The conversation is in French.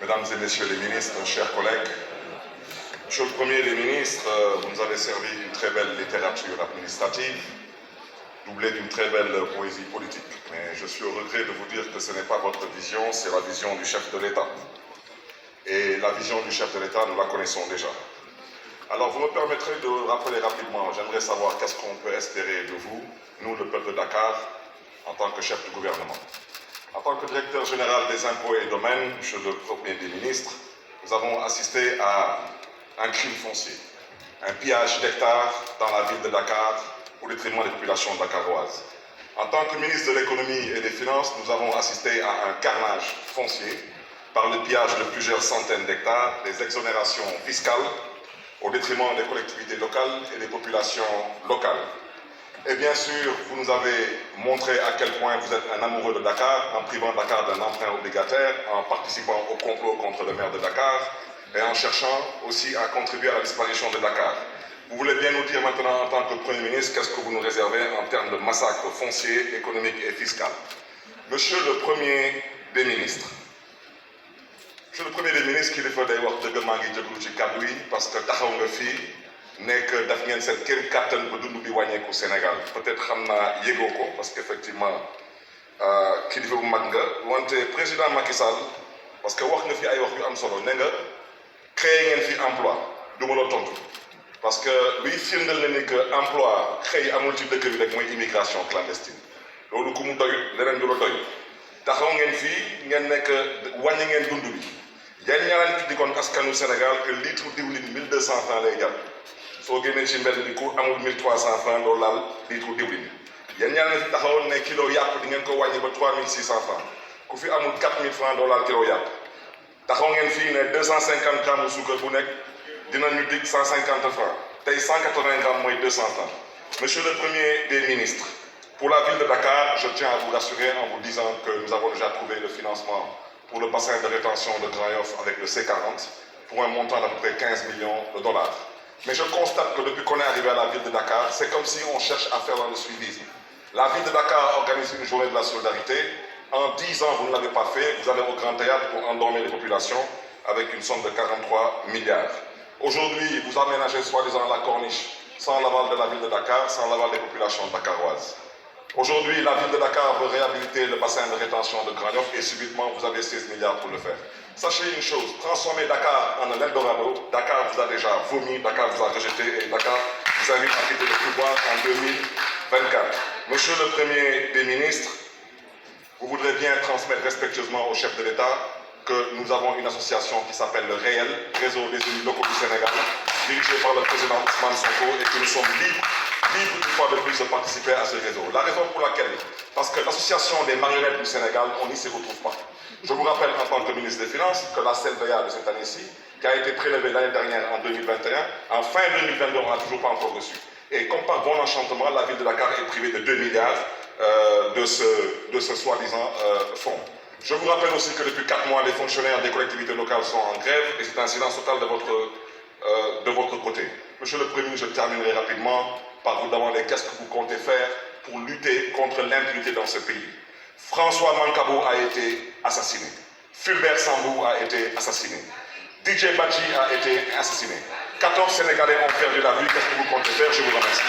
Mesdames et Messieurs les ministres, chers collègues, Monsieur le Premier des ministres, vous nous avez servi une très belle littérature administrative, doublée d'une très belle poésie politique. Mais je suis au regret de vous dire que ce n'est pas votre vision, c'est la vision du chef de l'État. Et la vision du chef de l'État, nous la connaissons déjà. Alors, vous me permettrez de rappeler rapidement, j'aimerais savoir qu'est-ce qu'on peut espérer de vous, nous, le peuple de Dakar, en tant que chef du gouvernement. En tant que directeur général des impôts et domaines, Monsieur le Premier des ministres, nous avons assisté à un crime foncier, un pillage d'hectares dans la ville de Dakar au détriment des populations dakaroises. En tant que ministre de l'économie et des finances, nous avons assisté à un carnage foncier par le pillage de plusieurs centaines d'hectares, des exonérations fiscales au détriment des collectivités locales et des populations locales. Et bien sûr, vous nous avez montré à quel point vous êtes un amoureux de Dakar, en privant Dakar d'un emprunt obligataire, en participant au complot contre le maire de Dakar et en cherchant aussi à contribuer à la disparition de Dakar. Vous voulez bien nous dire maintenant, en tant que Premier ministre, qu'est-ce que vous nous réservez en termes de massacre foncier, économique et fiscal. Monsieur le Premier des ministres, Monsieur le Premier des ministres, qu'il faut d'ailleurs dëgg maa ngi jégalu ci kàddu yi parce que taxaw nga fii nekk daf ngeen seen kéem kàttan ba dund bi wàññeeku Sénégal peut-être xam naa yëgoo ko parce qu'effectivement kilifa bu mag nga wante président Macky Sall parce que wax nga fi ay wax yu am solo ne nga créé ngeen fi emploi du ma la tontu parce que luy firndal na ni que emploi xëy amul ci dëkk bi rek mooy immigration clandestine loolu ku mu doyut leneen du la doy taxaw ngeen fii ngeen nekk wàññi ngeen dund bi yéen ñaareel di kon askanu Sénégal que litre diwlin 1200 francs lay jar soo génnee ci mbedd bi ku amul 1300 francs doo laal litre diwlin yéen ñaareel fi taxawoon ne kilo yàpp di ngeen ko wàññi ba 3600 francs ku fi amul 4000 francs doo laal kilo yàpp taxaw ngeen fii ne 250 grammes de sucre bu nekk dinañu dig 150 francs tey 180 grammes mooy 200 francs. Monsieur le Premier des ministres, pour la ville de Dakar, je tiens à vous rassurer en vous disant que nous avons déjà trouvé le financement pour le bassin de rétention de Grand Yoff avec le C40 pour un montant d'à peu près 15 millions de dollars. Mais je constate que depuis qu'on est arrivé à la ville de Dakar, c'est comme si on cherche à faire dans le suivisme. La ville de Dakar organise une journée de la solidarité. En 10 ans, vous ne l'avez pas fait. Vous allez au Grand Théâtre pour endormir les populations avec une somme de 43 milliards. Aujourd'hui, vous aménagez soi-disant la corniche sans l'aval de la ville de Dakar, sans l'aval des populations dakaroises. Aujourd'hui, la ville de Dakar veut réhabiliter le bassin de rétention de Grand Yoff et subitement, vous avez 16 milliards pour le faire. Sachez une chose, transformer Dakar en un Eldorado, Dakar vous a déjà vomi, Dakar vous a rejeté et Dakar vous invite à quitter le pouvoir en 2024. Monsieur le Premier des ministres, vous voudrez bien transmettre respectueusement au chef de l'État que nous avons une association qui s'appelle le REEL, Réseau des élus locaux du Sénégal, dirigée par le président Ousmane Sonko et que nous sommes libres une fois de plus de participer à ce réseau. La raison pour laquelle, parce que l'association des marionnettes du Sénégal, on n'y se retrouve pas. Je vous rappelle en tant que ministre des Finances que la CLVA de cette année-ci, qui a été prélevée l'année dernière en 2021, en fin 2022, on n'a toujours pas encore reçu. Et comme par bon enchantement, la ville de Dakar est privée de 2 milliards de ce soi-disant fonds. Je vous rappelle aussi que depuis 4 mois, les fonctionnaires des collectivités locales sont en grève et c'est un silence total de votre côté. Monsieur le Premier ministre, je terminerai rapidement par vous demander qu'est-ce que vous comptez faire pour lutter contre l'impunité dans ce pays. François Mancabou a été assassiné. Fulbert Sambou a été assassiné. DJ Badji a été assassiné. 14 Sénégalais ont perdu la vie. Qu'est-ce que vous comptez faire? Je vous remercie.